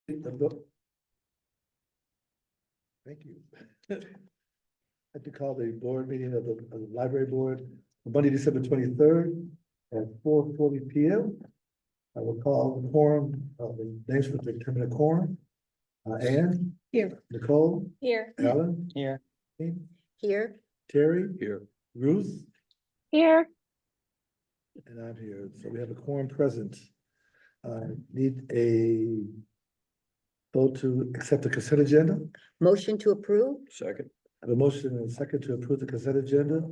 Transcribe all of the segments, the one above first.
Thank you. I'd like to call the board meeting of the library board Monday, December 23rd at 4:40 p.m. I will call the quorum, the names for the determinate quorum. Ann? Here. Nicole? Here. Alan? Here. Here. Terry? Here. Ruth? Here. And I'm here, so we have a quorum present. Need a vote to accept the consent agenda. Motion to approve? Second. I have a motion and a second to approve the consent agenda.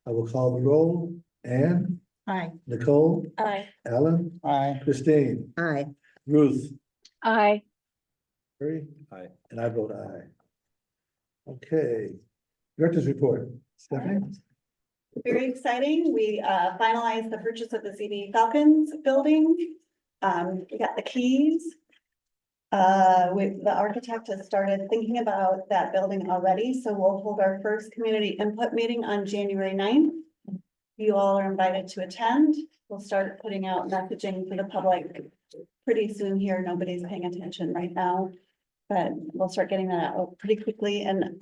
I will call the roll. Ann, Aye. Nicole, Aye. Alan, Aye. Christine, Aye. Ruth, Aye. Terry, Aye. and I vote aye. Okay, director's report. Stephanie? Very exciting. We finalized the purchase of the CD Falcons building. We got the keys. The architect has started thinking about that building already, so we'll hold our first community input meeting on January 9th. You all are invited to attend. We'll start putting out messaging for the public pretty soon here. Nobody's paying attention right now. But we'll start getting that out pretty quickly. And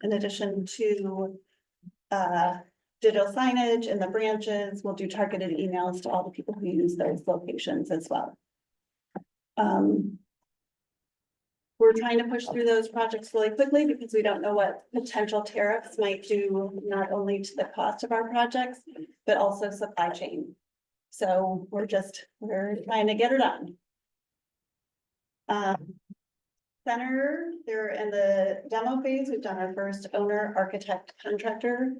in addition to digital signage in the branches, we'll do targeted emails to all the people who use those locations as well. We're trying to push through those projects really quickly because we don't know what potential tariffs might do, not only to the cost of our projects, but also supply chain. So we're trying to get her done. Center, they're in the demo phase. We've done our first owner, architect, contractor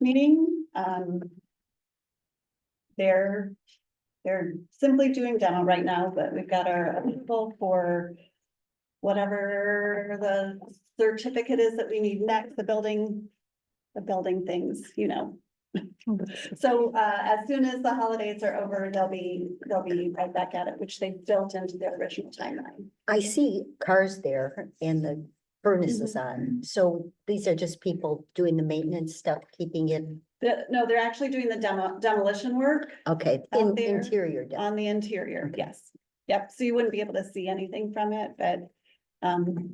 meeting. They're simply doing demo right now, but we've got our approval for whatever the certificate is that we need next, the building things, you know. So as soon as the holidays are over, they'll be right back at it, which they built into their original timeline. I see cars there and the furnace is on. So these are just people doing the maintenance stuff, keeping it, No, they're actually doing the demolition work okay, Out there interior. on the interior, yes. Yep, so you wouldn't be able to see anything from it, but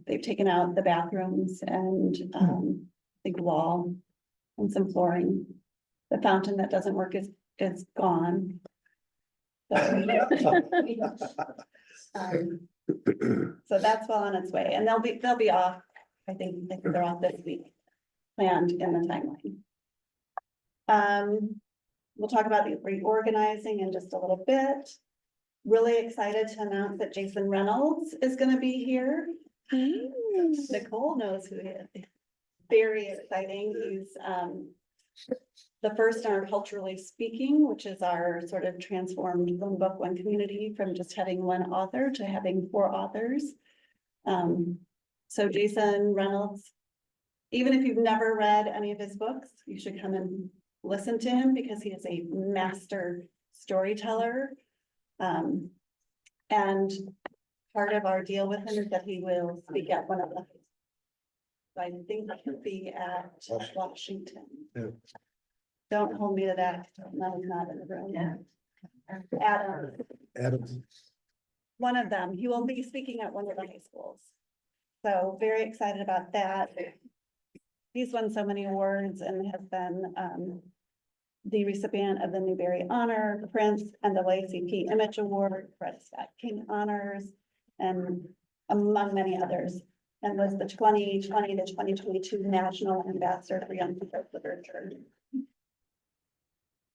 they've taken out the bathrooms and I think wall and some flooring. The fountain that doesn't work is gone. So that's well on its way, and they'll be off. I think they're off this week, planned in the timeline. We'll talk about the reorganizing in just a little bit. Really excited to announce that Jason Reynolds is gonna be here. Nicole knows who he is. Very exciting. He's the first in our Culturally Speaking, which is our sort of transformed one book, one community from just having one author to having 4 authors. So Jason Reynolds, even if you've never read any of his books, you should come and listen to him because he is a master storyteller. And part of our deal with him is that he will speak at one of the. So I think he'll be at Washington. Yeah. Don't hold me to that. No, he's not in the room. Adam, Adams. one of them, he will be speaking at one of the high schools. So very excited about that. He's won so many awards and has been the recipient of the Newbery Honor, Prince, and the Lacey P. Image Award, Fred Scott King Honors, and among many others, and was the 2020 to 2022 National Ambassador for Young People Literature.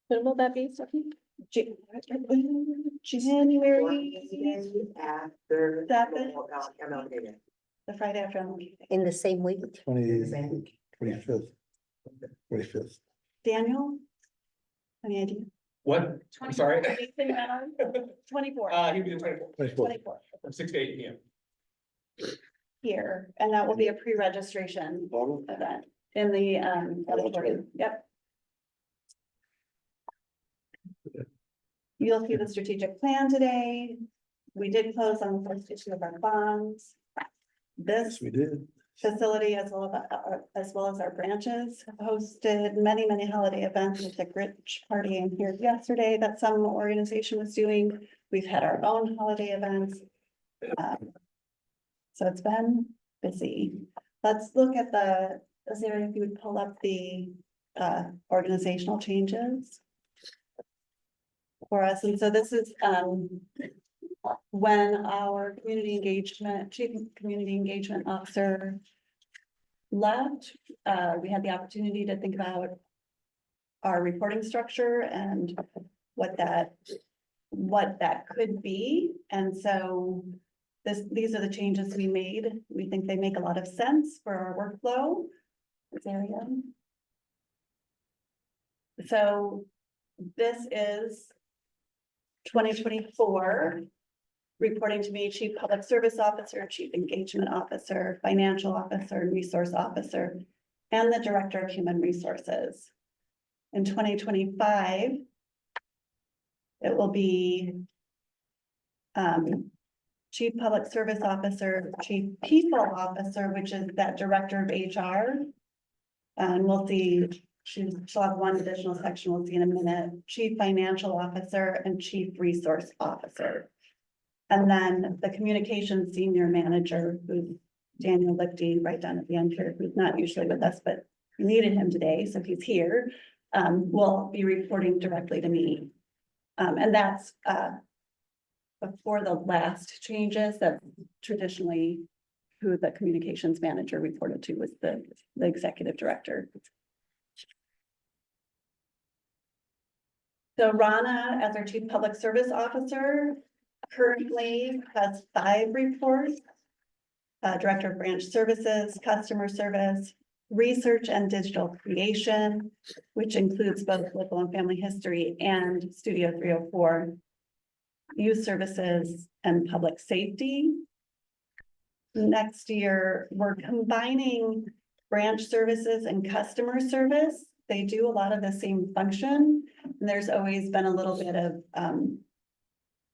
When will that be, Stephanie? January After. 7th, the Friday after MLK Day. In the same week? 25th. Daniel? Any idea? What? I'm sorry. 24. He'll be the 24th, 24 from 6 to 8 p.m. here, and that will be a pre-registration event in the auditorium. Yep. You'll see the strategic plan today. We did close on the first issue of our bonds. Yes, This we did. facility, as well as our branches, have hosted many holiday events. We took rich partying here yesterday that some organization was doing. We've had our own holiday events. So it's been busy. Let's look at Sarah, if you would pull up the organizational changes for us. And so this is when our chief community engagement officer left, we had the opportunity to think about our reporting structure and what that could be. And so these are the changes we made. We think they make a lot of sense for our workflow. This area. So this is 2024, reporting to me, Chief Public Service Officer, Chief Engagement Officer, Financial Officer, and Resource Officer, and the Director of Human Resources. In 2025, it will be Chief Public Service Officer, Chief People Officer, which is that Director of HR. And we'll see, she'll have one additional section we'll see in a minute, Chief Financial Officer and Chief Resource Officer. And then the Communications Senior Manager, who's Daniel Lichty, right down at the end here, who's not usually with us, but we needed him today, so he's here, will be reporting directly to me. And that's before the last changes that traditionally who the communications manager reported to was the executive director. So Rana, as our Chief Public Service Officer, currently has 5 reports. Director of Branch Services, Customer Service, Research and Digital Creation, which includes both local and family history and Studio 304, Youth Services and Public Safety. Next year, we're combining branch services and customer service. They do a lot of the same function. And there's always been a little bit of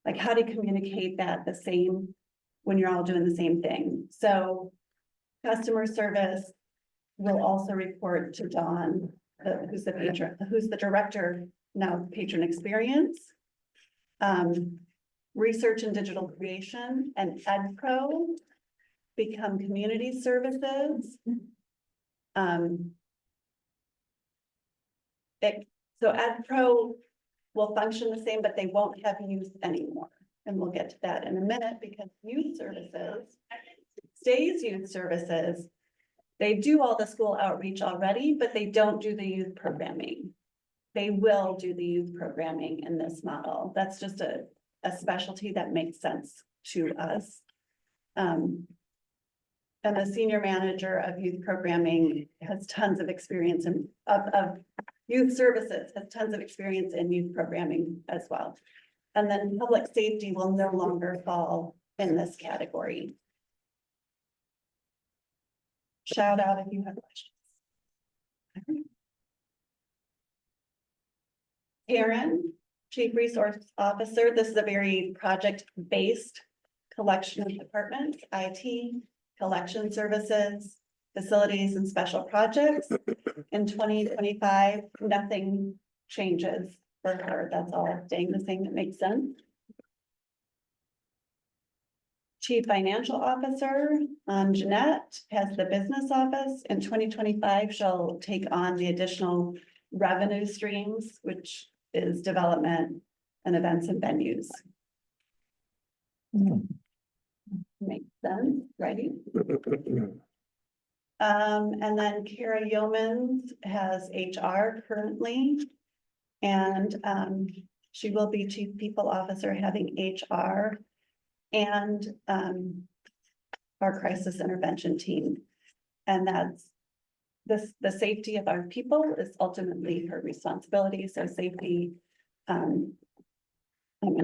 like how to communicate that the same when you're all doing the same thing. So customer service will also report to Dawn, who's the director now of patron experience. Research and Digital Creation and EdPro become community services. So EdPro will function the same, but they won't have youth anymore. And we'll get to that in a minute because youth services stays youth services. They do all the school outreach already, but they don't do the youth programming. They will do the youth programming in this model. That's just a specialty that makes sense to us. And the senior manager of youth programming has tons of experience of youth services, has tons of experience in youth programming as well. And then public safety will no longer fall in this category. Shout out if you have questions. Karen, Chief Resource Officer. This is a very project-based collection of departments, IT, collection services, facilities, and special projects. In 2025, nothing changes for her. That's all staying the same. That makes sense. Chief Financial Officer, Jeanette, has the business office. In 2025, she'll take on the additional revenue streams, which is development and events and venues. Makes sense, right? And then Kara Yeomans has HR currently. And she will be Chief People Officer, having HR and our crisis intervention team. And that's the safety of our people is ultimately her responsibility. So safety,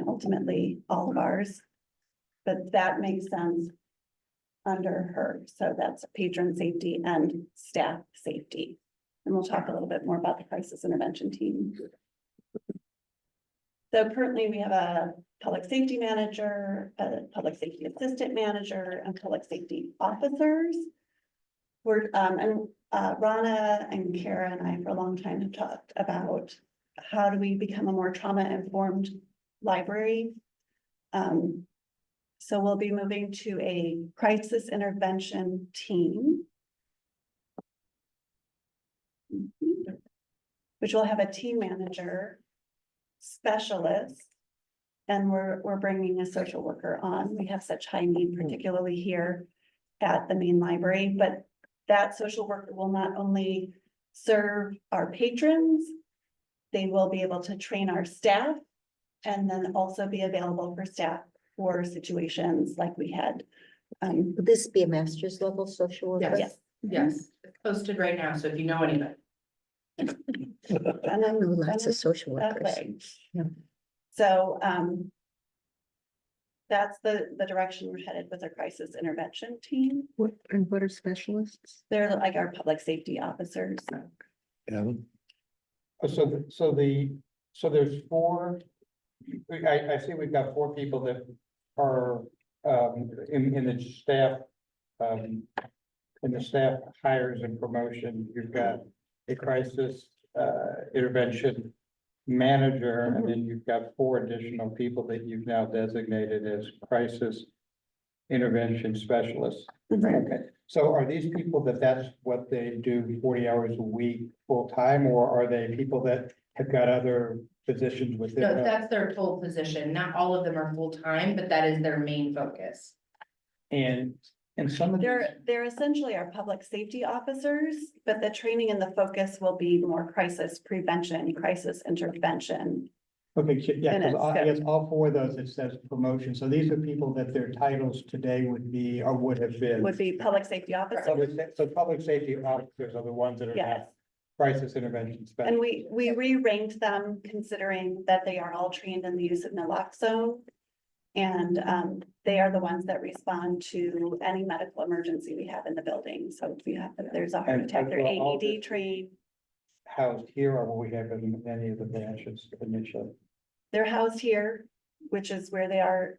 ultimately all of ours, but that makes sense under her. So that's patron safety and staff safety. And we'll talk a little bit more about the crisis intervention team. So currently we have a public safety manager, a public safety assistant manager, and public safety officers. We're, Rana and Kara and I for a long time have talked about how do we become a more trauma-informed library. So we'll be moving to a crisis intervention team. Which will have a team manager, specialist. And we're bringing a social worker on. We have such high need, particularly here at the main library, but that social worker will not only serve our patrons, they will be able to train our staff and then also be available for staff for situations like we had. Would this be a master's level social worker? Yes. Yes, it's posted right now, so if you know anybody. And I then know lots of social that workers. way. Yeah. So, that's the direction we're headed with our crisis intervention team. What are specialists? They're like our public safety officers. Alan? So there's four, I see we've got four people that are, in the staff, in the staff hires and promotion, you've got a crisis, intervention manager, and then you've got four additional people that you've now designated as crisis intervention specialists. Okay, so are these people that's what they do 40 hours a week full-time, or are they people that have got other positions within? No, that? that's their full position. Not all of them are full-time, but that is their main focus. And some of these, They're essentially our public safety officers, but the training and the focus will be more crisis prevention, crisis intervention. okay, yeah, And because it's I guess all four of those, it says promotion, so these are people that their titles today would be, or would have been. Would be public safety officers. So public safety officers are the ones that are Yes. now crisis intervention And specialists. we re-ranked them considering that they are all trained in the use of naloxone. And they are the ones that respond to any medical emergency we have in the building. So if there's a heart And attack, they're will all AED the- trained. Housed here, or will we have in any of the branches initially? They're housed here, which is where they are,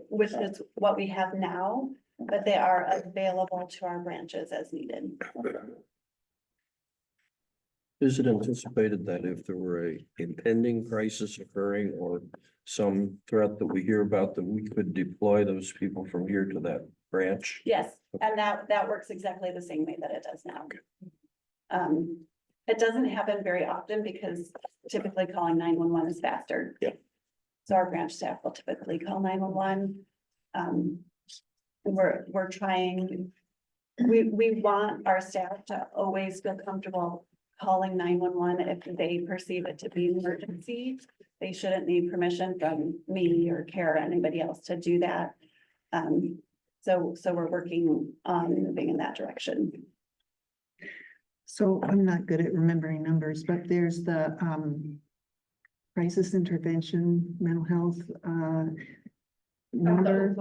which is what we have now, but they are available to our branches as needed. Is it anticipated that if there were a impending crisis occurring or some threat that we hear about, that we could deploy those people from here to that branch? Yes, and that works exactly the same way that it does now. It doesn't happen very often because typically calling 911 is faster. Yeah. So our branch staff will typically call 911. And we're trying, we want our staff to always feel comfortable calling 911 if they perceive it to be an emergency. They shouldn't need permission from me or Kara or anybody else to do that. So we're working on moving in that direction. So I'm not good at remembering numbers, but there's the crisis intervention, mental health number.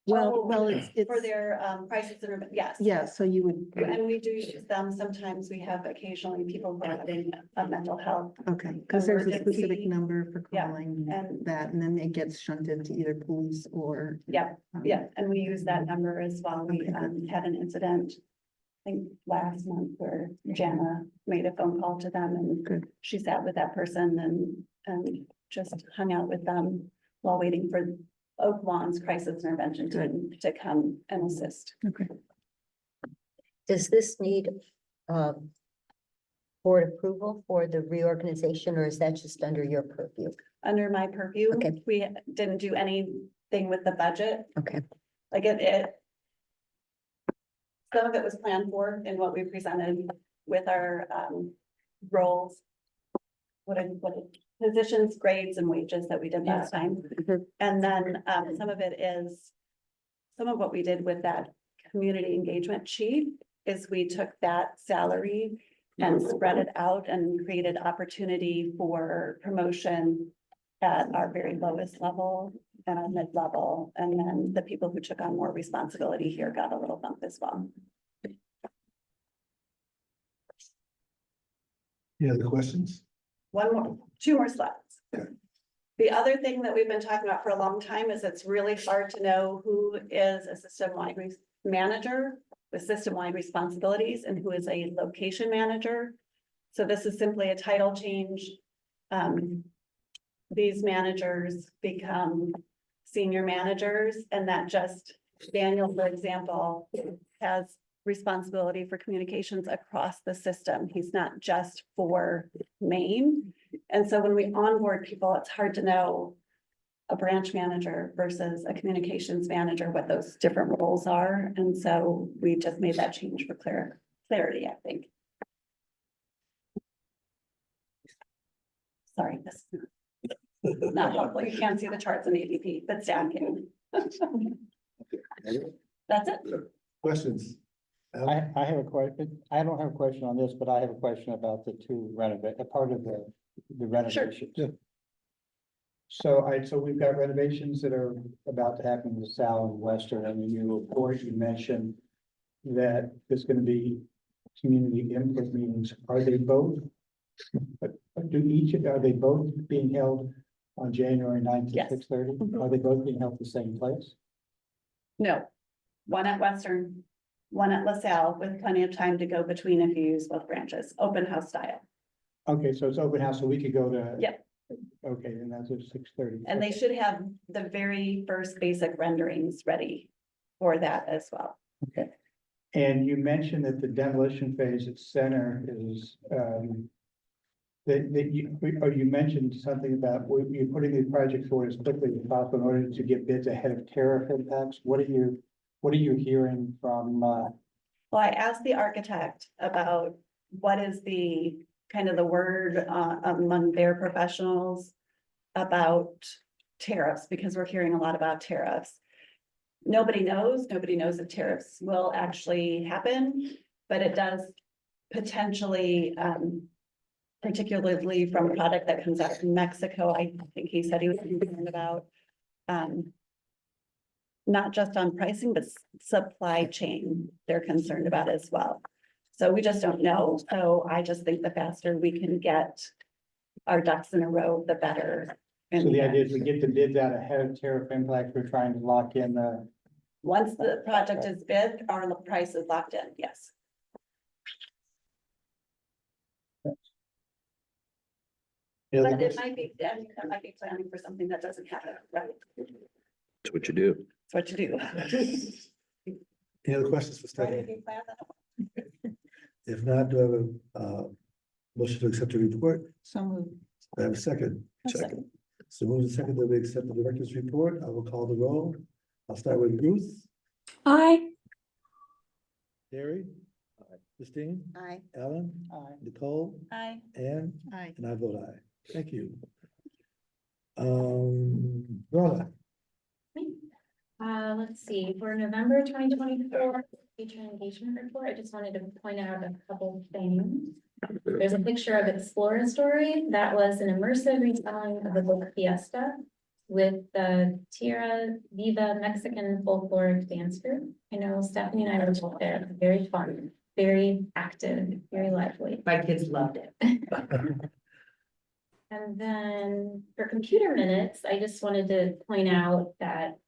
Well, it's, For their crisis intervention, yes. yeah, so you would, And we do use them. Sometimes we have occasionally people who are having a mental health. okay, because there's a Emergency. specific number for Yeah, calling and- that, and then it gets shunted to either police or. Yeah, yeah, and we use that number as well. We Okay, good. had an incident, I think last month where Jana made a phone call to them and Good. she sat with that person and just hung out with them while waiting for Oak Lawn's crisis intervention team to come and assist. Okay. Does this need board approval for the reorganization, or is that just under your purview? Under my purview, Okay. we didn't do anything with the budget. Okay, Like it. Some of it was planned for in what we presented with our roles. Positions, grades and wages that we did last time. Mhm. And then some of it is. Some of what we did with that community engagement chief is we took that salary. And spread it out and created opportunity for promotion. At our very lowest level and our mid-level, and then the people who took on more responsibility here got a little bump as well. Any other questions? Two more slides. The other thing that we've been talking about for a long time is it's really hard to know who is a system-wide manager with system-wide responsibilities and who is a location manager. So this is simply a title change. These managers become senior managers and that just Daniel, for example, has responsibility for communications across the system. He's not just for Maine. And so when we onboard people, it's hard to know a branch manager versus a communications manager, what those different roles are. And so we just made that change for clarity, I think. Sorry, this is not helpful. You can't see the charts in ADP, but Stan can. That's it. Questions? I have a question. I don't have a question on this, but I have a question about the two renovate, a part of the renovations. Yeah. So we've got renovations that are about to happen in the South and Western, and in your report, you mentioned that there's gonna be community input meetings. Are they both? Are they both being held on January 9th Yes. at 6:30? Are they both being held at the same place? No, one at Western, one at LaSalle with plenty of time to go between if you use both branches, open house style. Okay, so it's open house, so we could go to. Yep. Okay, then that's at 6:30. And they should have the very first basic renderings ready for that as well. Okay. And you mentioned that the demolition phase at Center is, you mentioned something about, you're putting the project forward as quickly as possible in order to get bids ahead of tariff impacts. What are you hearing from, Well, I asked the architect about what is the kind of the word among their professionals about tariffs, because we're hearing a lot about tariffs. Nobody knows if tariffs will actually happen, but it does potentially, particularly from a product that comes out of Mexico, I think he said he was concerned about, not just on pricing, but supply chain, they're concerned about as well. So we just don't know. So I just think the faster we can get our ducks in a row, the better. so the idea is we get the bids out ahead of tariff impacts, we're trying to lock in the. Once the project is bid, our price is locked in, yes. Any other But it questions? might be, that might be planning for something that doesn't happen, right? That's what you do. That's what you do. Any other questions for Right, Stephanie? if you plan that. If not, do I have a motion to accept the report? So moved. Do I have a second? Second. So moving second that we accept the director's report. I will call the roll. I'll start with Ruth, Aye. Terry, Christine, Aye. Ellen, Aye. Nicole, Aye. Ann, Aye. and I vote aye. Thank you. Rona, Let's see, for November 2024 teacher engagement report, I just wanted to point out a couple of things. There's a picture of Explore a Story. That was an immersive retelling of the book Fiesta with the Tierra Viva Mexican folkloric dance group. I know Stephanie and I were both there. Very fun, very active, very lively. My kids loved it. And then for computer minutes, I just wanted to point out that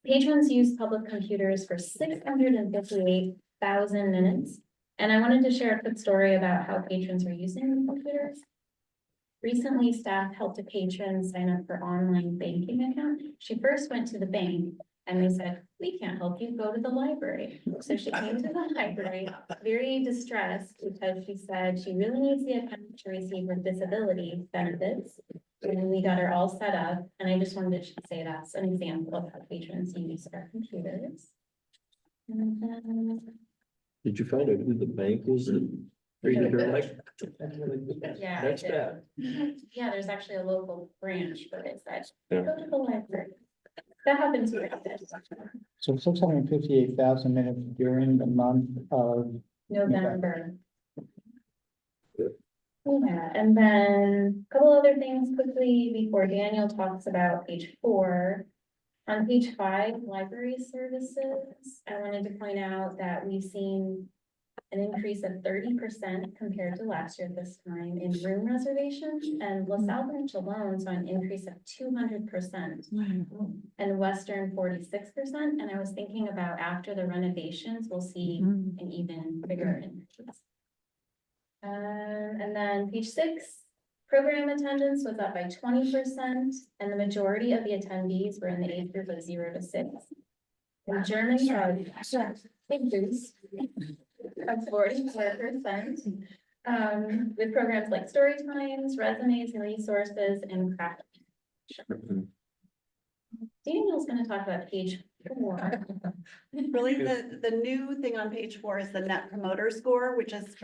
patrons use public computers for 658,000 minutes. And I wanted to share a quick story about how patrons are using the computers. Recently, staff helped a patron sign up for online banking account. She first went to the bank and they said, we can't help you, go to the library. So she came to the library, very distressed because she said she really needs the account to receive her disability benefits. And we got her all set up, and I just wanted to say that's an example of how patrons use our computers. And then, Did you find out who the bank was that treated her like? yeah, I That's did. bad. Yeah, there's actually a local branch, but it said, Yeah. go to the library. That happens quite a bit. So 658,000 minutes during the month of. November. Yeah, and then a couple other things quickly before Daniel talks about page 4. On page 5, library services, I wanted to point out that we've seen an increase of 30% compared to last year at this time in room reservations, and LaSalle Branch alone saw an increase of 200%. And Western 46%, and I was thinking about after the renovations, we'll see an even bigger increase. And then page 6, Program attendance was up by 20%, and the majority of the attendees were in the age group of 0 to 6. And German had increase of 44%, with programs like story times, resumes, and resources, and craft. Daniel's gonna talk about page 4. Really, the new thing on page 4 is the Net Promoter Score, which is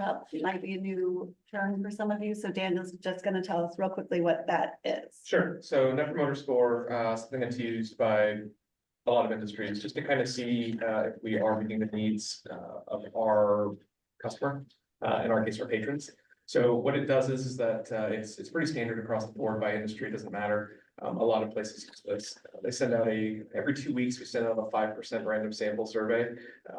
might be a new term for some of you. So Daniel's just gonna tell us real quickly what that is. Sure, so Net Promoter Score, something that's used by a lot of industries, just to kind of see if we are meeting the needs of our customer, in our case, our patrons. So what it does is that it's pretty standard across the board by industry, it doesn't matter. A lot of places use this. They send out every 2 weeks, we send out a 5% random sample survey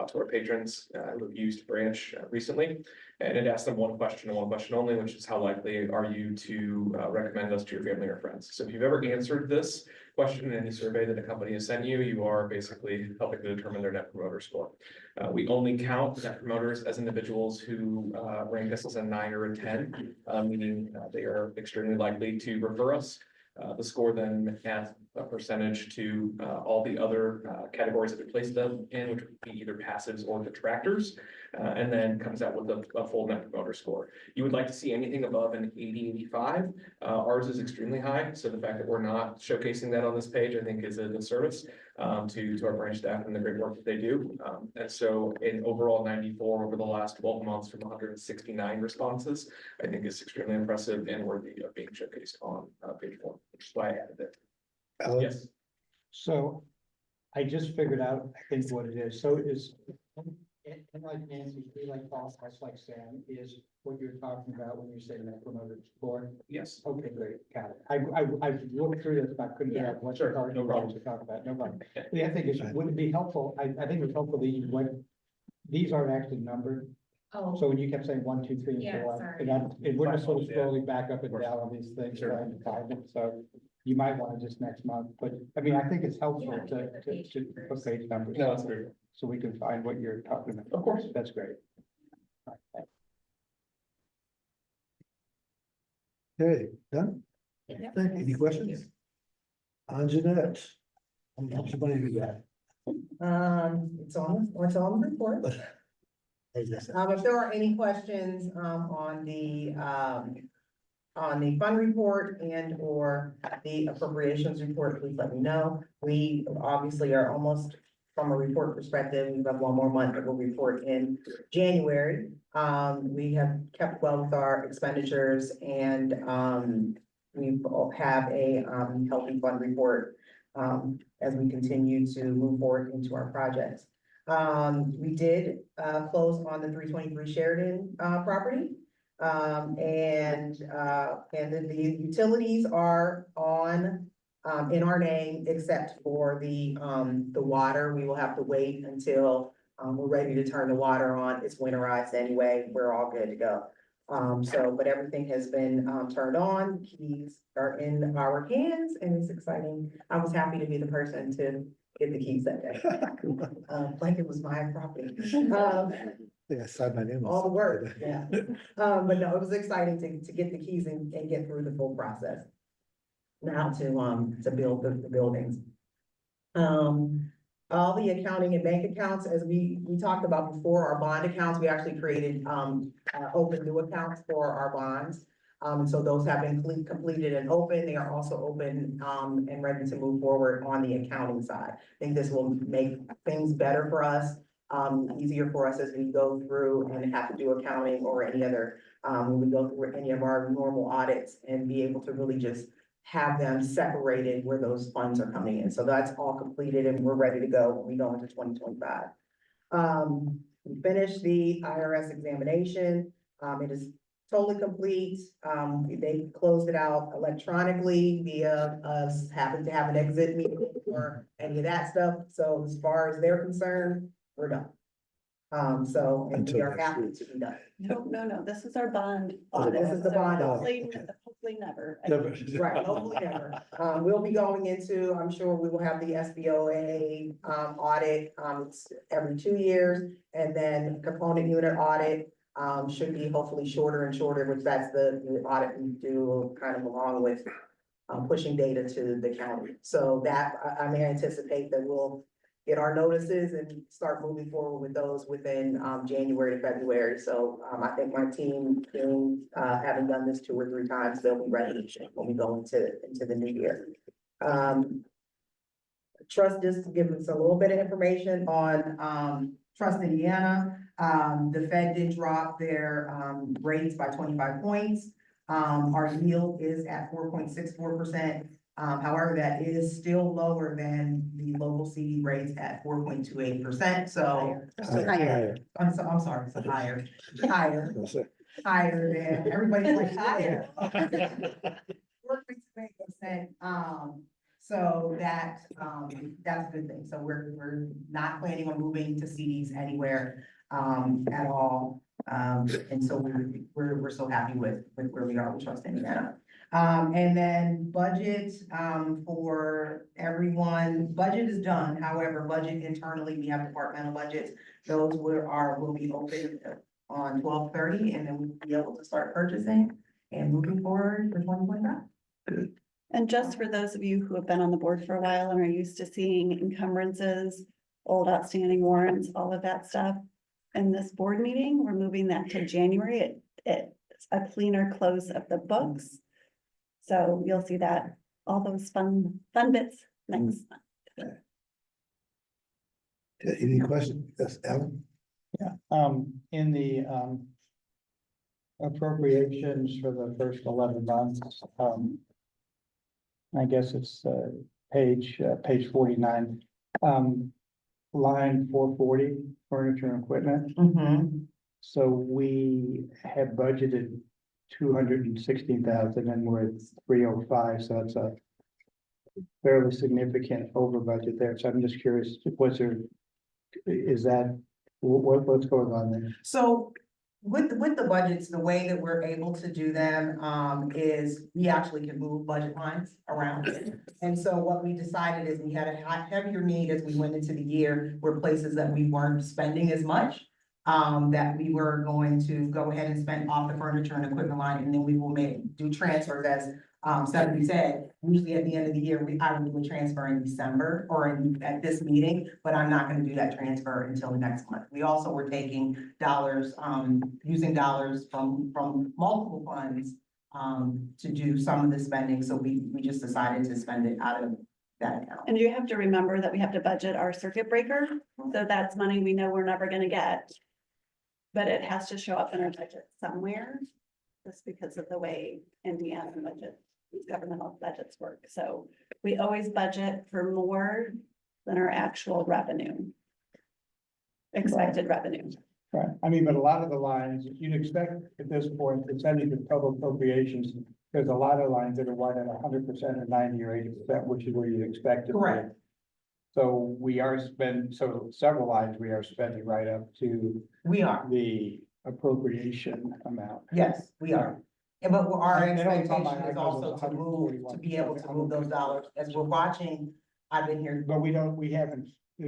to our patrons who've used Branch recently. And it asks them one question and one question only, which is how likely are you to recommend us to your family or friends? So if you've ever answered this question in any survey that a company has sent you, you are basically helping to determine their Net Promoter Score. We only count Net Promoters as individuals who rank us as a 9 or a 10, meaning they are extremely likely to refer us. The score then adds a percentage to all the other categories that we place them in, which would be either passives or detractors, and then comes out with a full Net Promoter Score. You would like to see anything above an 80, 85. Ours is extremely high, so the fact that we're not showcasing that on this page, I think is a disservice to our branch staff and the great work that they do. And so in overall 94 over the last 12 months from 169 responses, I think is extremely impressive and worthy of being showcased on page 4, which is why I added it. Alan? Yes. So I just figured out, I think, what it is. So is, and like Nancy, we like Paul, us like Sam, is what you're talking about when you say Net Promoter Score? Yes. Okay, great, got it. I looked through this, but I couldn't figure out what you're Sure, talking no about problem. to talk about, no problem. The other thing is, would it be helpful, I think it's helpful that you went, these aren't actually numbered. Oh, So when you kept saying 1, 2, 3, and Yeah, 4, sorry. and that, it would have sort of Yeah. slowly back up and course. down on these things, Sure. trying to find it, so you might want to just next month, but, I mean, I think it's helpful Yeah, to, get the page to put numbers. page numbers. No, that's great. So we can find what you're talking about. Of course. That's great. All right, Okay, done? Yeah. Thank you. Any questions? Anjanette? How much money do you got? It's on the report. If there are any questions, on the fund report and or the appropriations report, please let me know. We obviously are almost, from a report perspective, we've got one more month that we'll report in January. We have kept well with our expenditures and, we have a, healthy fund report, as we continue to move forward into our projects. We did, close on the 323 Sheridan, property. And then the utilities are on, in our name, except for the water. We will have to wait until, we're ready to turn the water on. It's winterized anyway. We're all good to go. But everything has been, turned on. Keys are in our hands and it's exciting. I was happy to be the person to get the keys that day. Like it was my property. Yeah, I signed my name. on All the work, something. yeah. But no, it was exciting to get the keys and get through the full process. Now to build the buildings. All the accounting and bank accounts, as we talked about before, our bond accounts, we actually created, open new accounts for our bonds. So those have been completed and open. They are also open, and ready to move forward on the accounting side. I think this will make things better for us, easier for us as we go through and have to do accounting or any other, when we go through any of our normal audits and be able to really just have them separated where those funds are coming in. So that's all completed and we're ready to go when we go into 2025. We finished the IRS examination. It is totally complete. They closed it out electronically via us having to have an exit meeting or any of that stuff. So as far as they're concerned, we're done. And we Until are next happy week. to be done. No, this is our bond. Oh, audit, this is the so bond Hopefully, audit, okay. hopefully never. Never. Right, hopefully never. We'll be going into, I'm sure we will have the SBOA, audit, it's every 2 years. And then component unit audit, should be hopefully shorter and shorter, which that's the audit we do kind of along with pushing data to the county. So that, I may anticipate that we'll get our notices and start moving forward with those within, January to February. So, I think my team, having done this 2 or 3 times, they'll be ready when we go into the new year. Trust, just to give us a little bit of information on, Trust Indiana. The Fed did drop their, rates by 25 points. Our yield is at 4.64%. However, that is still lower than the local CD rates at 4.28%. So, Higher. I'm sorry, it's higher than, everybody's like higher. 4.28%. So that, that's a good thing. So we're not planning on moving to CDs anywhere, at all. And so we're so happy with where we are with Trust Indiana. And then budget, for everyone, budget is done. However, budget internally, we have departmental budgets. Those will be open on 12/30, and then we'll be able to start purchasing and moving forward for 2025. And just for those of you who have been on the board for a while and are used to seeing encumbrances, old outstanding warrants, all of that stuff. In this board meeting, we're moving that to January. It's a cleaner close of the books. So you'll see that, all those fun bits next month. Any questions? Yes, Alan? In the, appropriations for the first 11 months, I guess it's, page 49, line 440, furniture and equipment. So we have budgeted 216,000 and we're at 305, so that's a fairly significant over budget there. So I'm just curious, what's going on there? So with the budgets, the way that we're able to do them, is we actually can move budget lines around. And so what we decided is we had a heavier need as we went into the year, were places that we weren't spending as much. That we were going to go ahead and spend off the furniture and equipment line, and then we will do transfers as, Stephanie said, usually at the end of the year, I would transfer in December or at this meeting, but I'm not gonna do that transfer until next month. We also were taking dollars, using dollars from multiple funds, to do some of the spending, so we just decided to spend it out of that account. And you have to remember that we have to budget our circuit breaker, so that's money we know we're never gonna get. But it has to show up in our budget somewhere, just because of the way Indiana budget, governmental budgets work. So we always budget for more than our actual revenue. Expected revenue. Right, I mean, but a lot of the lines, you'd expect at this point, percentage of total appropriations, there's a lot of lines that are right at 100% or 90 or 80%, which is where you'd expect it. Correct. So we are several lines we are spending right up to We are, the appropriation amount. yes, we are. And but our And then on top of expectation my- is also to move, to be able to move those dollars, as we're watching, I've been here. But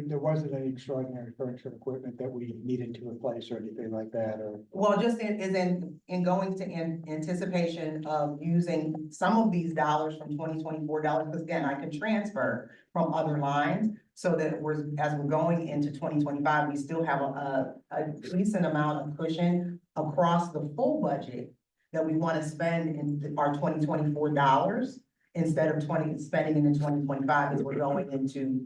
there wasn't any extraordinary furniture and equipment that we needed to replace or anything like that, or. Well, just in going to anticipation of using some of these dollars from 2024 dollars, because again, I can transfer from other lines. So that as we're going into 2025, we still have a decent amount of cushion across the full budget that we want to spend in our 2024 dollars instead of spending in the 2025 as we're going into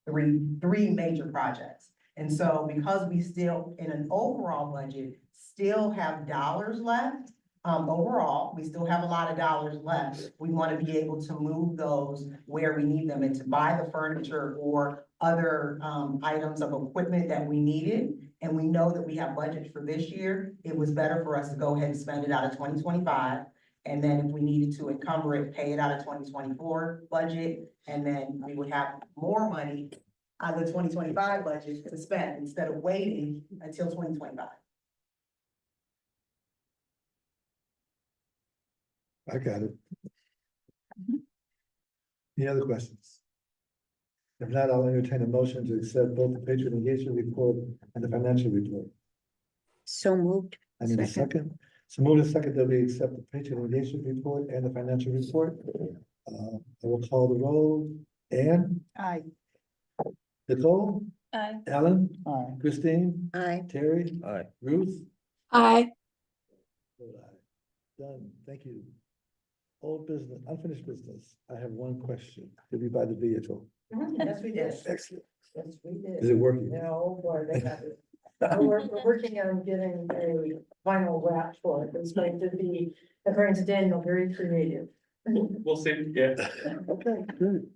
three major projects. And so because we still, in an overall budget, still have dollars left, overall, we still have a lot of dollars left. We want to be able to move those where we need them and to buy the furniture or other, items of equipment that we needed. And we know that we have budget for this year. It was better for us to go ahead and spend it out of 2025. And then if we needed to encumber it, pay it out of 2024 budget, and then we would have more money out of the 2025 budget to spend instead of waiting until 2025. I got it. Any other questions? If not, I'll entertain a motion to accept both the patron engagement report and the financial report. So moved. I need a second. So move to second that we accept the patron engagement report and the financial report. I will call the roll. Ann, Aye. Nicole, Aye. Alan, Aye. Christine, Aye. Terry, Aye. Ruth. Aye. Done, thank you. Old business, unfinished business. I have one question. Did we buy the vehicle? Yes, we did. Excellent. Yes, we did. Is it working? Yeah, oh boy, they got it. We're working on getting a final wrap for it. It's going to be, according to Daniel, very creative. We'll see, yeah. Okay, good.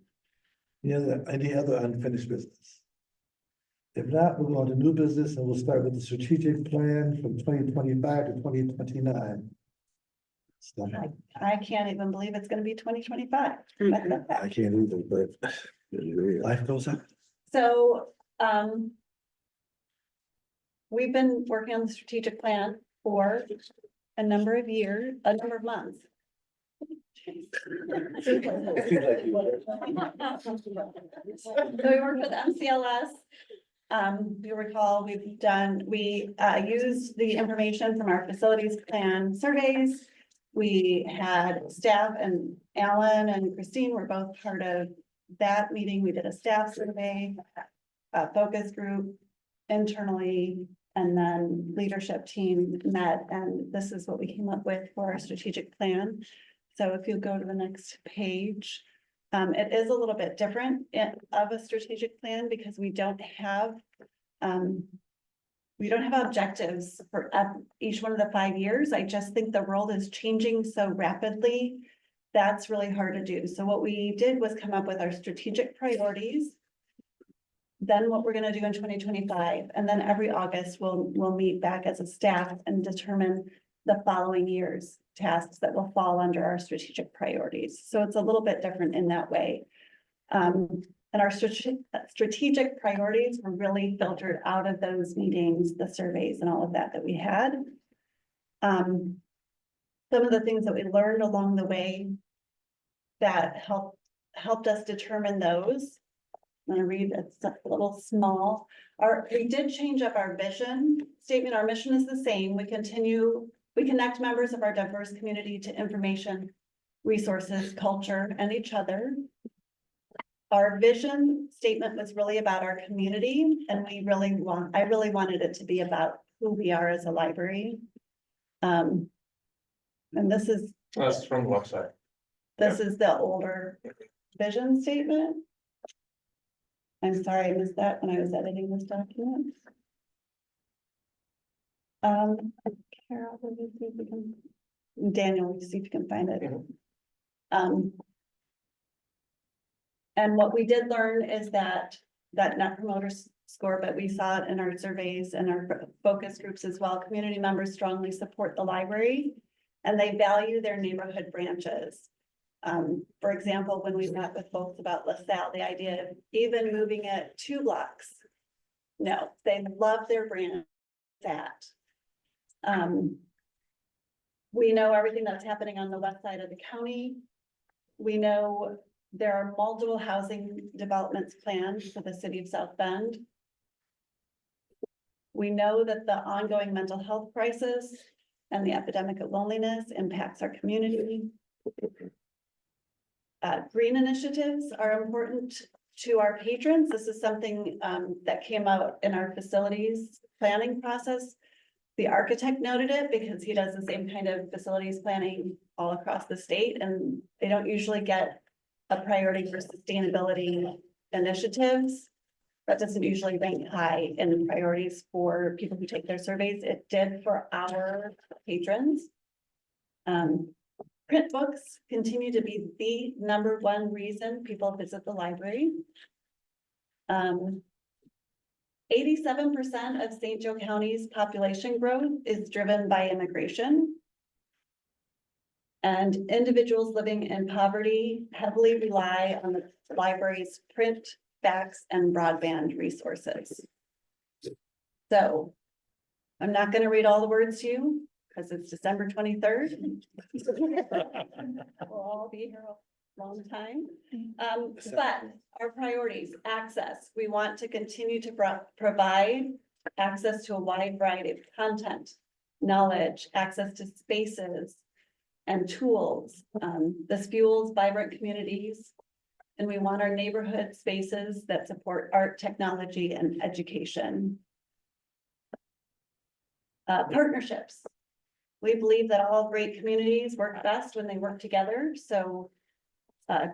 Any other unfinished business? If not, we'll go on to new business and we'll start with the strategic plan from 2025 to 2029. I can't even believe it's gonna be 2025. I can't either, but life goes on. So, we've been working on the strategic plan for a number of years, a number of months. So we work with MCLS. You recall, we used the information from our facilities plan surveys. We had staff, and Alan and Christine were both part of that meeting. We did a staff survey, a focus group internally, and then leadership team met, and this is what we came up with for our strategic plan. So if you go to the next page, it is a little bit different of a strategic plan because we don't have objectives for each one of the 5 years. I just think the world is changing so rapidly. That's really hard to do. So what we did was come up with our strategic priorities. Then what we're gonna do in 2025, and then every August, we'll meet back as a staff and determine the following year's tasks that will fall under our strategic priorities. So it's a little bit different in that way. And our strategic priorities were really filtered out of those meetings, the surveys and all of that we had. Some of the things that we learned along the way that helped us determine those. I'm gonna read, it's a little small. We did change up our vision statement. Our mission is the same. We connect members of our diverse community to information, resources, culture, and each other. Our vision statement was really about our community, and I really wanted it to be about who we are as a library. And this is. That's from the website. This is the older vision statement. I'm sorry, I missed that when I was editing this document. Carol, let me see if we can, Daniel, see if you can find it. And what we did learn is that Net Promoter Score, but we saw it in our surveys and our focus groups as well. Community members strongly support the library and they value their neighborhood branches. For example, when we met with folks about LaSalle, the idea of even moving it 2 blocks. No, they love their branch that. We know everything that's happening on the west side of the county. We know there are multiple housing developments planned for the city of South Bend. We know that the ongoing mental health crisis and the epidemic of loneliness impacts our community. Green initiatives are important to our patrons. This is something that came out in our facilities planning process. The architect noted it because he does the same kind of facilities planning all across the state, and they don't usually get a priority for sustainability initiatives. That doesn't usually rank high in the priorities for people who take their surveys. It did for our patrons. Print books continue to be the #1 reason people visit the library. 87% of St. Joe County's population growth is driven by immigration. And individuals living in poverty heavily rely on the library's print, fax, and broadband resources. So I'm not going to read all the words to you because it's December 23rd. We'll all be here a long time. But our priorities, access. We want to continue to provide access to a wide variety of content, knowledge, access to spaces and tools. This fuels vibrant communities. And we want our neighborhood spaces that support art, technology, and education. Partnerships. We believe that all great communities work best when they work together, so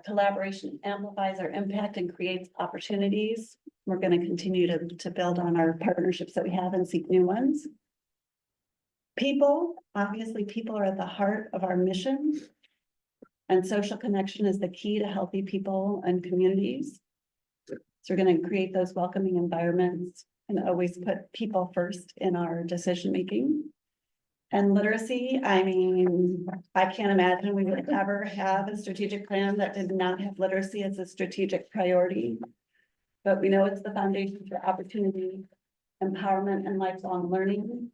collaboration amplifies our impact and creates opportunities. We're going to continue to build on our partnerships that we have and seek new ones. People, obviously, people are at the heart of our mission. And social connection is the key to healthy people and communities. So we're going to create those welcoming environments and always put people first in our decision making. And literacy, I mean, I can't imagine we would ever have a strategic plan that did not have literacy as a strategic priority. But we know it's the foundation for opportunity, empowerment, and lifelong learning.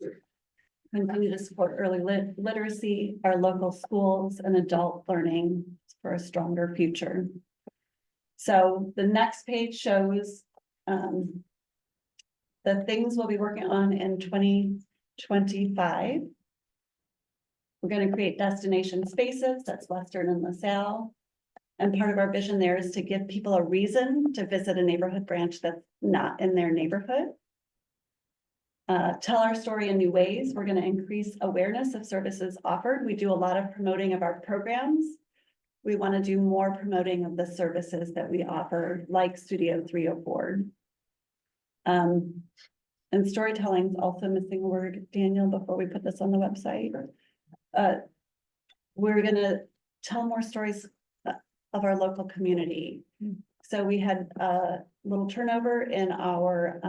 Continue to support early literacy, our local schools, and adult learning for a stronger future. So the next page shows the things we'll be working on in 2025. We're going to create destination spaces, that's Western and LaSalle. And part of our vision there is to give people a reason to visit a neighborhood branch that's not in their neighborhood. Tell our story in new ways. We're going to increase awareness of services offered. We do a lot of promoting of our programs. We want to do more promoting of the services that we offer, like Studio 304. And storytelling is also missing a word, Daniel, before we put this on the website. We're going to tell more stories of our local community. So we had a little turnover in our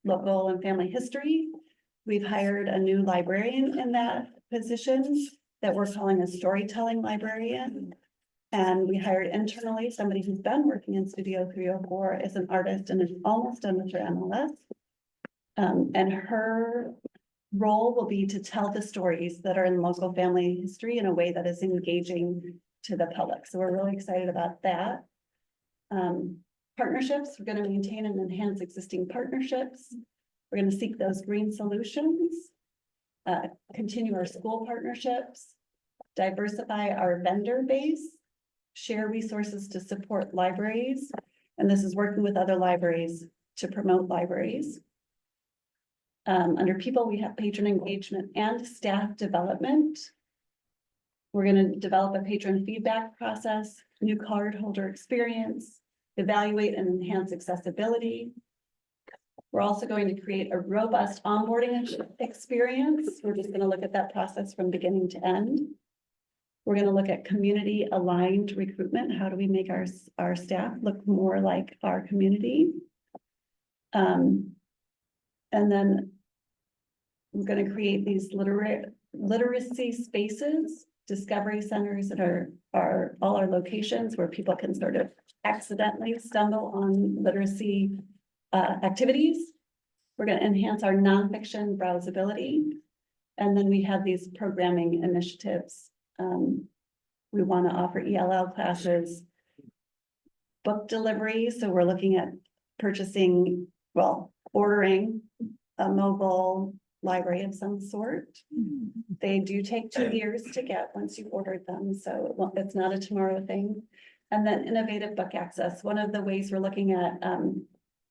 local and family history. We've hired a new librarian in that position that we're calling a storytelling librarian. And we hired internally somebody who's been working in Studio 304 as an artist and is almost done with her MLS. And her role will be to tell the stories that are in local family history in a way that is engaging to the public. So we're really excited about that. Partnerships, we're going to maintain and enhance existing partnerships. We're going to seek those green solutions, continue our school partnerships, diversify our vendor base, share resources to support libraries. And this is working with other libraries to promote libraries. Under people, we have patron engagement and staff development. We're going to develop a patron feedback process, new cardholder experience, evaluate and enhance accessibility. We're also going to create a robust onboarding experience. We're just going to look at that process from beginning to end. We're going to look at community aligned recruitment. How do we make our staff look more like our community? And then we're going to create these literacy spaces, discovery centers that are all our locations where people can sort of accidentally stumble on literacy activities. We're going to enhance our nonfiction browsability. And then we have these programming initiatives. We want to offer ELL classes, book delivery. So we're looking at purchasing, well, ordering a mobile library of some sort. They do take 2 years to get once you've ordered them. So it's not a tomorrow thing. And then innovative book access. One of the ways we're looking at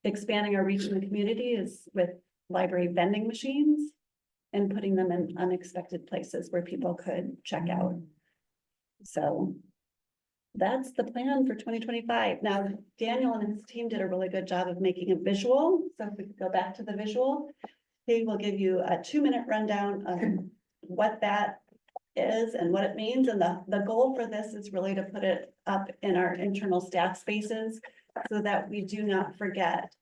expanding our reach in the community is with library vending machines and putting them in unexpected places where people could check out. So that's the plan for 2025. Now, Daniel and his team did a really good job of making a visual. So if we could go back to the visual, he will give you a 2-minute rundown of what that is and what it means. And the goal for this is really to put it up in our internal staff spaces so that we do not forget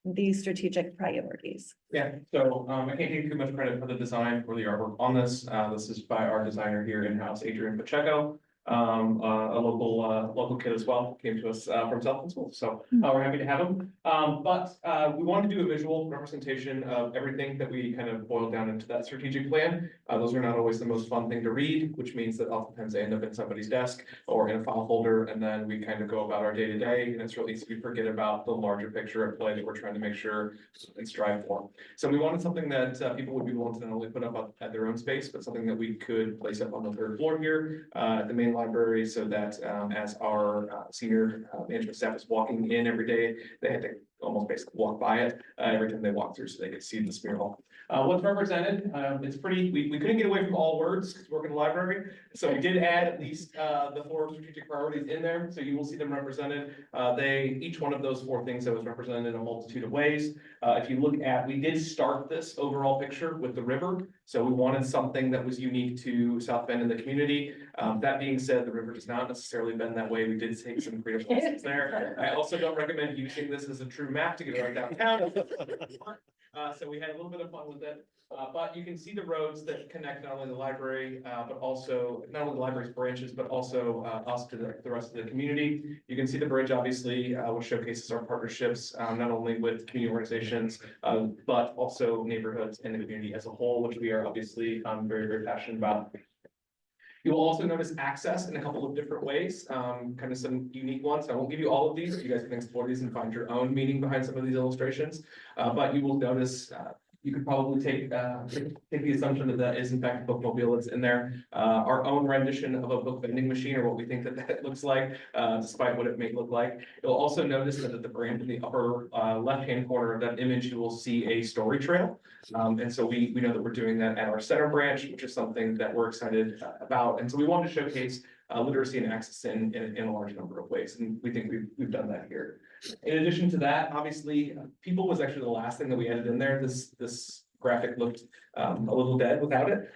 these strategic priorities. Yeah, so I can't take too much credit for the design for the artwork on this. This is by our designer here in-house, Adrian Pacheco. a local kid as well, came to us, from Southland School, so, we're happy to have him. But, we wanted to do a visual representation of everything that we kind of boiled down into that strategic plan. Those are not always the most fun thing to read, which means that oftentimes they end up in somebody's desk or in a file folder, and then we kind of go about our day to day, and it's really easy to forget about the larger picture at play that we're trying to make sure and strive for. So we wanted something that people would be willing to not only put up at their own space, but something that we could place up on the third floor here at the main library, so that as our senior management staff is walking in every day, they had to almost basically walk by it every time they walk through, so they could see this mural. What's represented, it's pretty, we couldn't get away from all words because we work in the library. So we did add at least the 4 strategic priorities in there. So you will see them represented. Each one of those 4 things that was represented in a multitude of ways. If you look at, we did start this overall picture with the river. So we wanted something that was unique to South Bend and the community. That being said, the river does not necessarily bend that way. We did take some creative license there. I also don't recommend using this as a true map to get around downtown. So we had a little bit of fun with it, but you can see the roads that connect not only the library, but also not only the library's branches, but also us to the rest of the community. You can see the bridge, obviously, which showcases our partnerships, not only with community organizations, but also neighborhoods and the community as a whole, which we are obviously very, very passionate about. You will also notice access in a couple of different ways, kind of some unique ones. I won't give you all of these. You guys can explore these and find your own meaning behind some of these illustrations. But you will notice, you could probably take the assumption that that is in fact a bookmobile that's in there. Our own rendition of a book vending machine, or what we think that that looks like, despite what it may look like. You'll also notice that at the brand in the upper left-hand corner of that image, you will see a story trail. And so we know that we're doing that at our center branch, which is something that we're excited about. And so we wanted to showcase literacy and access in a large number of ways, and we think we've done that here. In addition to that, obviously, people was actually the last thing that we added in there. This graphic looked a little dead without it.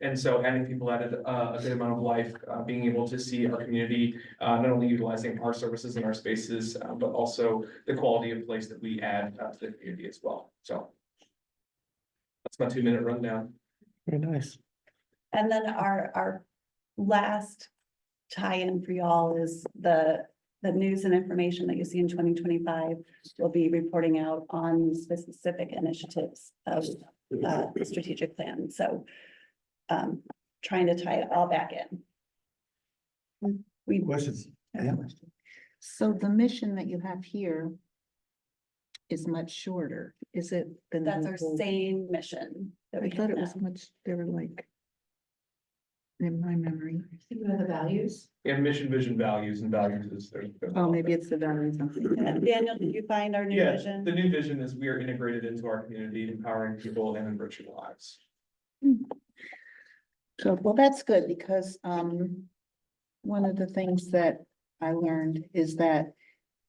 And so adding people added a good amount of life, being able to see our community, not only utilizing our services and our spaces, but also the quality of place that we add to the community as well. So that's my 2-minute rundown. Very nice. And then our last tie-in for y'all is the news and information that you see in 2025. We'll be reporting out on the specific initiatives of the strategic plan. So trying to tie it all back in. Questions? Ann? So the mission that you have here is much shorter, is it? Than the That's our whole- same mission. that I we thought have it was now. much, they were like, in my memory. The values. And mission, vision, values, and values is there. Oh, maybe it's the values. Daniel, did you find our new Yeah, vision? the new vision is we are integrated into our community, empowering people and enriching lives. So, well, that's good because, one of the things that I learned is that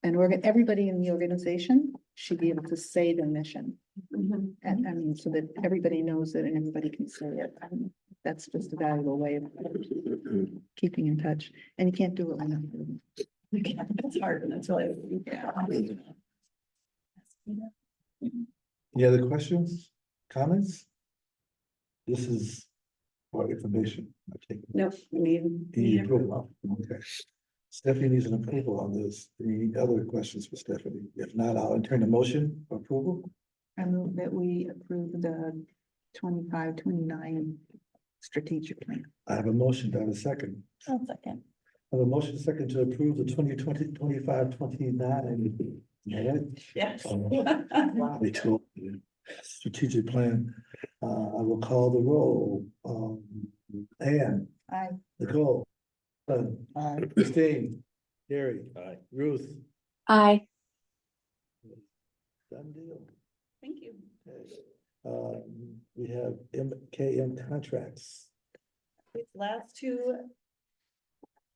everybody in the organization should be able to say the mission. Mhm. And I mean, so that everybody knows it and everybody can say it. That's just a valuable way of keeping in touch. And you can't do it enough. It's hard and it's really. Any other questions, comments? This is for information. I take it. Nope, we need. The approval. Okay. Stephanie needs an approval on this. Any other questions for Stephanie? If not, I'll entertain a motion for approval. I move that we approve the 25-29 strategic plan. I have a motion. Do I have a second? One second. I have a motion second to approve the 2020-25-29. Yes. Me too. Strategic plan. I will call the roll. Ann. Aye. Nicole. Aye. Christine. Gary. Ruth. Aye. Done deal. Thank you. Okay. We have MKM contracts. These last 2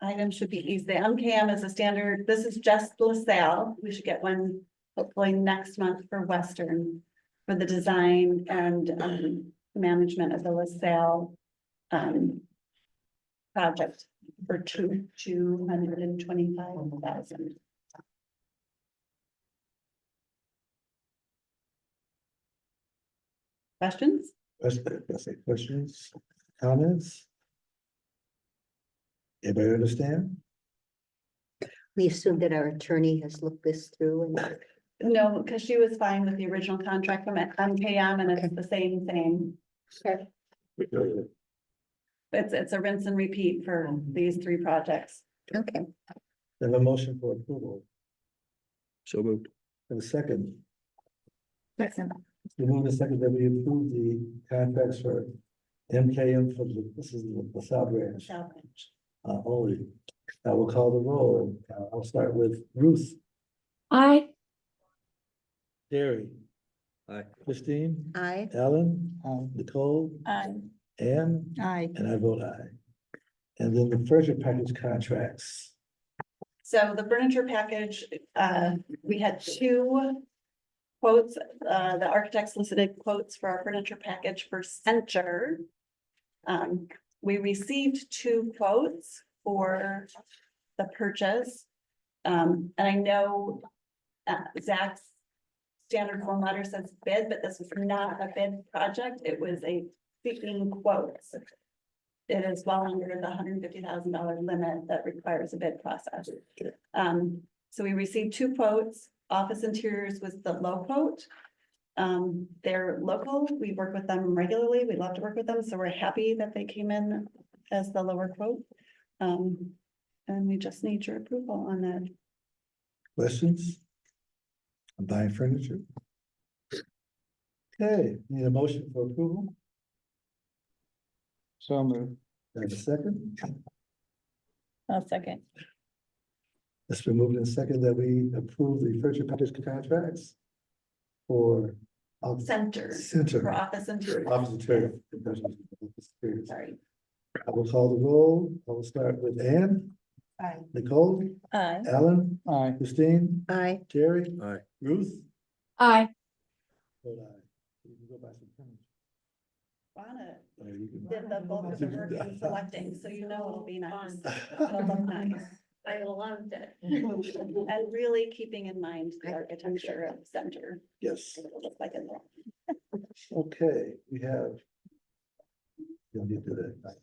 items should be easy. The MKM is a standard, this is just LaSalle. We should get one hopefully next month for Western for the design and management of the LaSalle project for 225,000. Questions? Questions, comments? Everybody understand? We assume that our attorney has looked this through and No, because she was fine with the original contract from MKM and Okay. it's the same thing. It's a rinse and repeat for these three projects. okay. Have a motion for approval. So moved. Have a second. Second. We move the second that we approve the contracts for MKM for this is the South Ranch. Only. I will call the roll. I'll start with Ruth, Aye. Jerry. Aye. Christine, I, Ellen, Nicole, Aye. Ann, Aye. and I vote aye. And then the furniture package contracts. So the furniture package, we had two quotes, the architects solicited quotes for our furniture package for Center. We received two quotes for the purchase. And I know Zach's standard form letter says bid, but this was not a bid project. It was a seeking quotes. It is well under the $150,000 limit that requires a bid process. So we received two quotes. Office Interiors was the low quote. They're local. We work with them regularly. We love to work with them, so we're happy that they came in as the lower quote. And we just need your approval on that. Questions? I'm buying furniture. Okay, need a motion for approval? So moved. There's a second. I'll second. It's been moved in second that we approve the furniture package contracts for Center. Center. For Office Interiors. Office Interior. Sorry. I will call the roll. I will start with Ann, Aye. Nicole, Aye. Alan, Aye. Christine, I, Jerry, Aye. Ruth. Aye. Vote aye. You can go buy some furniture. Bonnet Or you can- did the bulk of the work in selecting, so you know it'll be nice. It'll look nice. I loved it. And really keeping in mind the architecture of Center. Yes, It'll look like it. okay, we have. You'll get to that.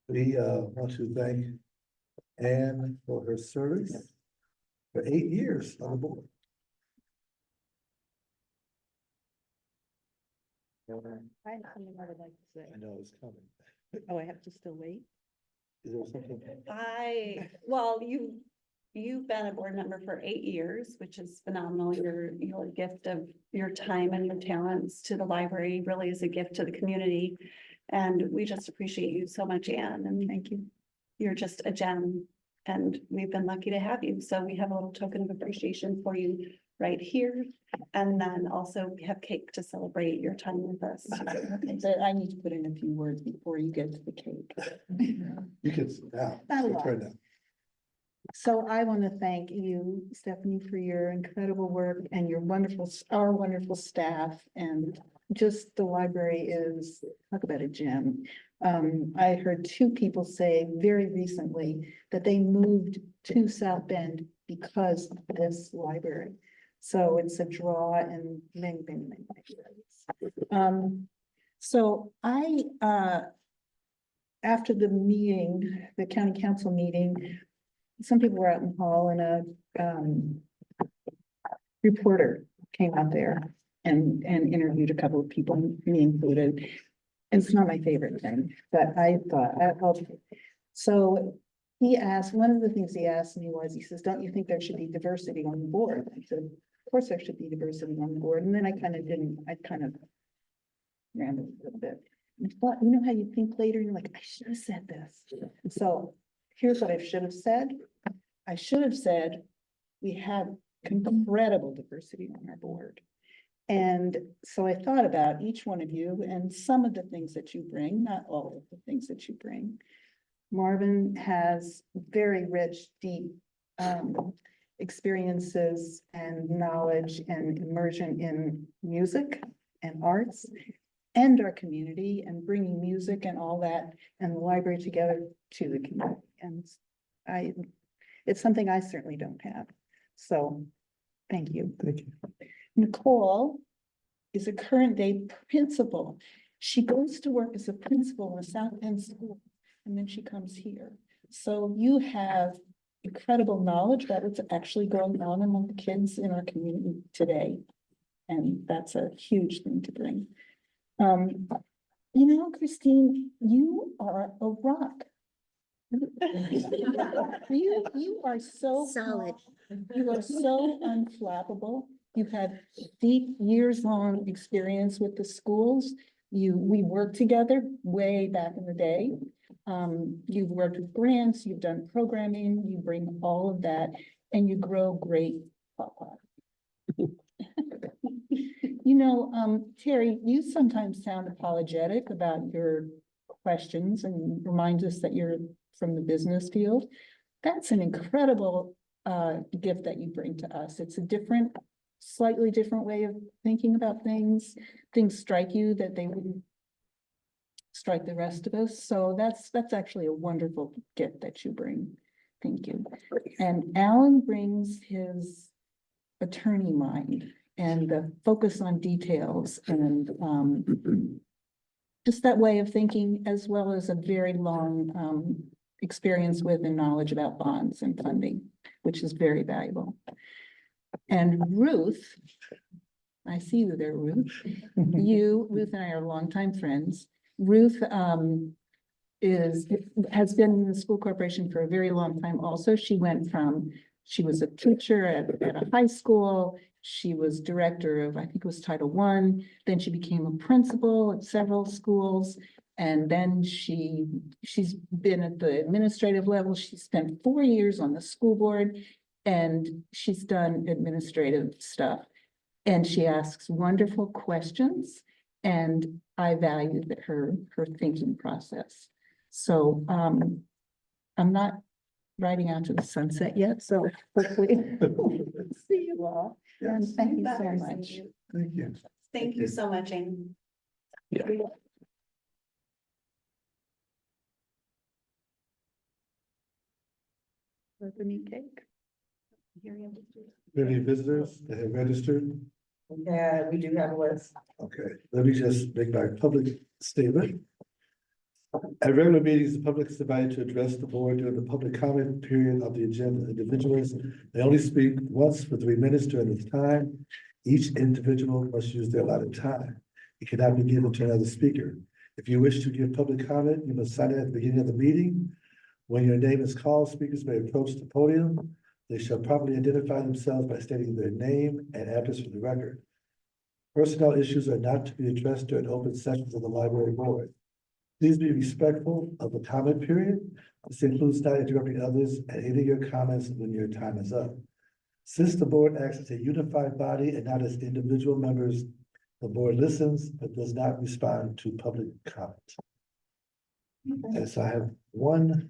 We want to thank Ann for her service for 8 years on the board. I have something I would like to say. I know it's coming. Oh, I have to still wait? Is there something? Well, you've been a board member for 8 years, which is phenomenal. Your gift of your time and your talents to the library really is a gift to the community. And we just appreciate you so much, Anne, and thank you. You're just a gem, and we've been lucky to have you. So we have a little token of appreciation for you right here. And then also we have cake to celebrate your time with us. Okay, so I need to put in a few words before you get to the cake. You can, now, Not a your lot. turn now. So I want to thank you, Stephanie, for your incredible work and your our wonderful staff, and just the library is, talk about a gem. I heard two people say very recently that they moved to South Bend because of this library. So it's a draw in many, many, many ways. So after the meeting, the county council meeting, some people were out in the hall and a reporter came out there and interviewed a couple of people, me included. It's not my favorite thing, but I thought, so he asked, one of the things he asked me was, he says, don't you think there should be diversity on the board? I said, of course there should be diversity on the board. And then I kind of rambled a little bit. I thought, you know how you think later, you're like, I should have said this. So here's what I should have said. I should have said, we have incredible diversity on our board. And so I thought about each one of you and some of the things that you bring, not all of the things that you bring. Marvin has very rich, deep experiences and knowledge and immersion in music and arts and our community, and bringing music and all that and the library together to the community. And it's something I certainly don't have. So thank you. Thank you. Nicole is a current day principal. She goes to work as a principal in a South End school, and then she comes here. So you have incredible knowledge about what's actually going on among the kids in our community today. And that's a huge thing to bring. You know, Christine, you are a rock. You are so Solid. calm. You are so unflappable. You've had deep years-long experience with the schools. We worked together way back in the day. You've worked with grants, you've done programming, you bring all of that, and you grow great pawpaw. You know, Terry, you sometimes sound apologetic about your questions and reminds us that you're from the business field. That's an incredible gift that you bring to us. It's a different, slightly different way of thinking about things. Things strike you that they wouldn't strike the rest of us. So that's actually a wonderful gift that you bring. Thank you. And Alan brings his attorney mind and the focus on details and just that way of thinking, as well as a very long experience with and knowledge about bonds and funding, which is very valuable. And Ruth, I see you there, Ruth. Ruth and I are longtime friends. Ruth has been in the school corporation for a very long time also. She was a teacher at a high school. She was director of, I think it was Title I. Then she became a principal at several schools. And then she's been at the administrative level. She spent 4 years on the school board and she's done administrative stuff. And she asks wonderful questions and I value her thinking process. So I'm not riding out to the sunset yet, so hopefully see you all. And Yes, thank you so Better see much. you. thank you. Thank you so much, Amy. Opening cake. Any visitors that have registered? Yeah, we do have a list. Okay, let me just make my public statement. At regular meetings, the public is invited to address the board during the public comment period of the agenda. Individuals may only speak once for 3 minutes during this time. Each individual must use their allotted time. It cannot be given to another speaker. If you wish to give public comment, you must sign it at the beginning of the meeting. When your name is called, speakers may approach the podium. They shall properly identify themselves by stating their name and address for the record. Personnel issues are not to be addressed during open sessions of the library board. Please be respectful of the comment period. This includes not interrupting others and ending your comments when your time is up. Since the board acts as a unified body and not as individual members, the board listens but does not respond to public comment. And so I have one,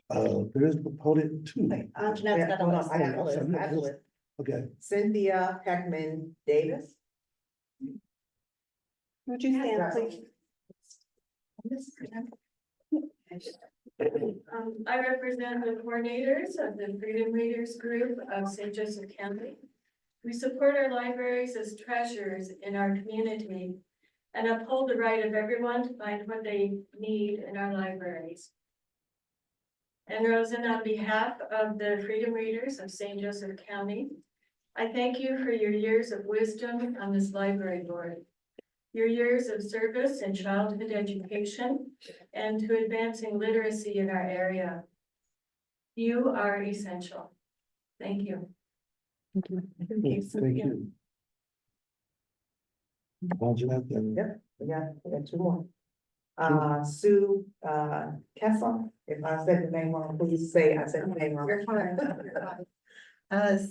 there is proponent two. Anjanette's Yeah, got a hold on, list. I have a list, I have a list. Okay, Cynthia Heckman Davis. Would you stand, please? I represent the coordinators of the Freedom Readers Group of St. Joseph County. We support our libraries as treasures in our community and uphold the right of everyone to find what they need in our libraries. And Rosen, on behalf of the Freedom Readers of St. Joseph County, I thank you for your years of wisdom on this library board. Your years of service in childhood education and to advancing literacy in our area. You are essential. Thank you. Thank you. thank you. Anjanette, and Yep, we got 2 more. Sue, Kessel, if I said the name wrong, please say I said the name wrong. You're fine.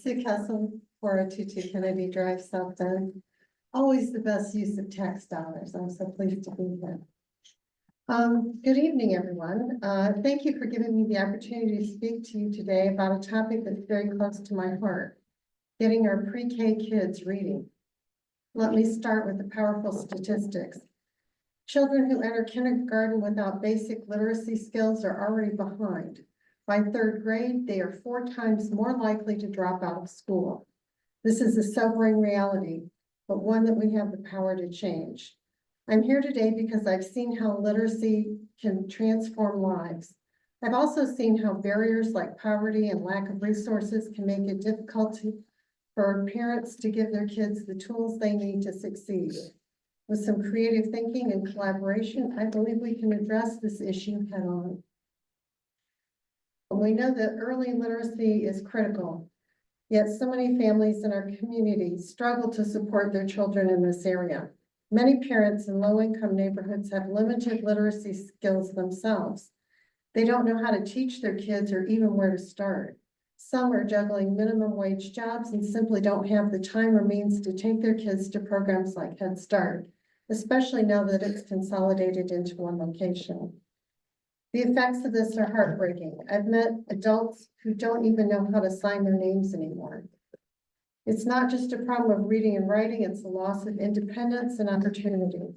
Sue Castle, 4022 Kennedy Drive, South Bend. Always the best use of tax dollars. I'm so pleased to be here. Good evening, everyone. Thank you for giving me the opportunity to speak to you today about a topic that's very close to my heart, getting our pre-K kids reading. Let me start with the powerful statistics. Children who enter kindergarten without basic literacy skills are already behind. By 3rd grade, they are 4 times more likely to drop out of school. This is a sobering reality, but one that we have the power to change. I'm here today because I've seen how literacy can transform lives. I've also seen how barriers like poverty and lack of resources can make it difficult for parents to give their kids the tools they need to succeed. With some creative thinking and collaboration, I believe we can address this issue head on. We know that early literacy is critical, yet so many families in our community struggle to support their children in this area. Many parents in low-income neighborhoods have limited literacy skills themselves. They don't know how to teach their kids or even where to start. Some are juggling minimum wage jobs and simply don't have the time or means to take their kids to programs like Head Start, especially now that it's consolidated into one location. The effects of this are heartbreaking. I've met adults who don't even know how to sign their names anymore. It's not just a problem of reading and writing, it's a loss of independence and opportunity.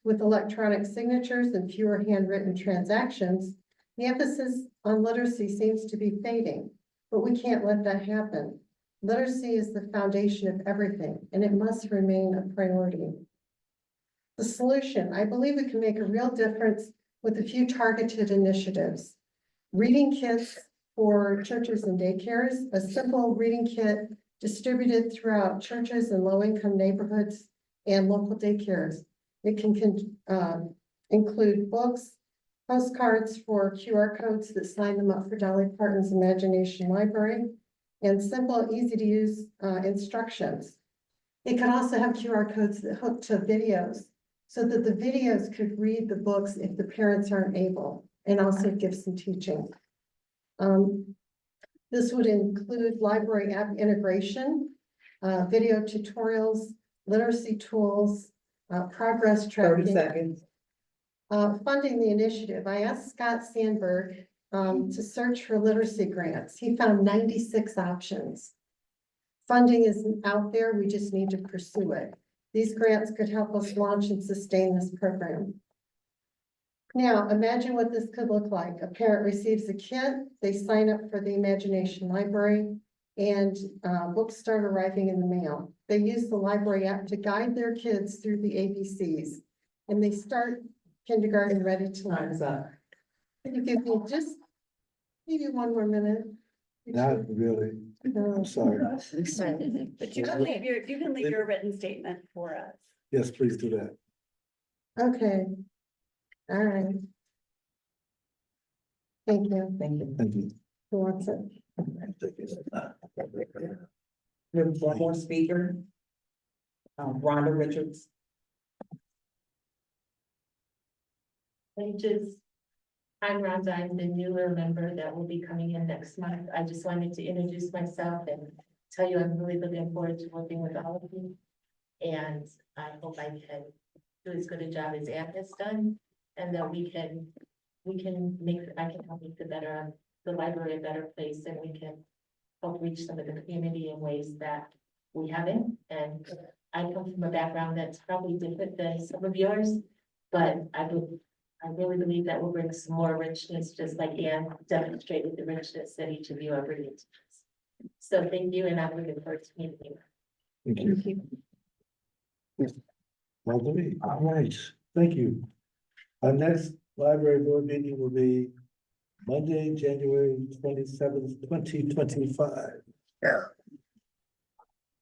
With electronic signatures and fewer handwritten transactions, the emphasis on literacy seems to be fading, but we can't let that happen. Literacy is the foundation of everything, and it must remain a priority. The solution, I believe we can make a real difference with a few targeted initiatives. Reading kits for churches and daycares, a simple reading kit distributed throughout churches and low-income neighborhoods and local daycares. It can include books, postcards for QR codes that sign them up for Dolly Parton's Imagination Library, and simple, easy-to-use instructions. It can also have QR codes that hook to videos so that the videos could read the books if the parents aren't able, and also give some teaching. This would include library app integration, video tutorials, literacy tools, progress tracking. 30 seconds. Funding the initiative, I asked Scott Sandberg to search for literacy grants. He found 96 options. Funding is out there, we just need to pursue it. These grants could help us launch and sustain this program. Now, imagine what this could look like. A parent receives a kit, they sign up for the Imagination Library, and books start arriving in the mail. They use the library app to guide their kids through the ABCs, and they start kindergarten ready to learn. Time's up. If you give me just maybe one more minute. Not really, I'm sorry. But you can leave your written statement for us. Yes, please do that. Okay. All right. Thank you. Thank you. Thank you. Who wants it? We have one more speaker. Rhonda Richards. I'm Rhonda, I'm the newer member that will be coming in next month. I just wanted to introduce myself and tell you I'm really looking forward to working with all of you. And I hope I can do as good a job as Ann has done, and that I can help make the library a better place, and we can help reach some of the community in ways that we haven't. And I come from a background that's probably different than some of yours, but I really believe that will bring some more richness, just like Ann demonstrated the richness that each of you are bringing to us. So thank you, and I'm looking forward to meeting you. Thank you. Lovely. All right, thank you. Our next library board meeting will be Monday, January 27th, 2025. Yeah.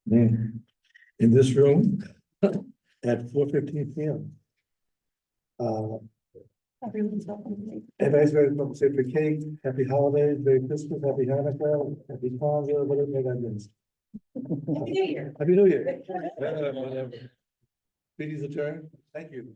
In this room at 4:15 p.m. Everyone's welcome. Everybody's very welcome, say for cake, happy holidays, Merry Christmas, happy Hanukkah, happy Kwanzaa, whatever that is. Happy New Year. Happy New Year. Whatever. Meeting's adjourned. Thank you.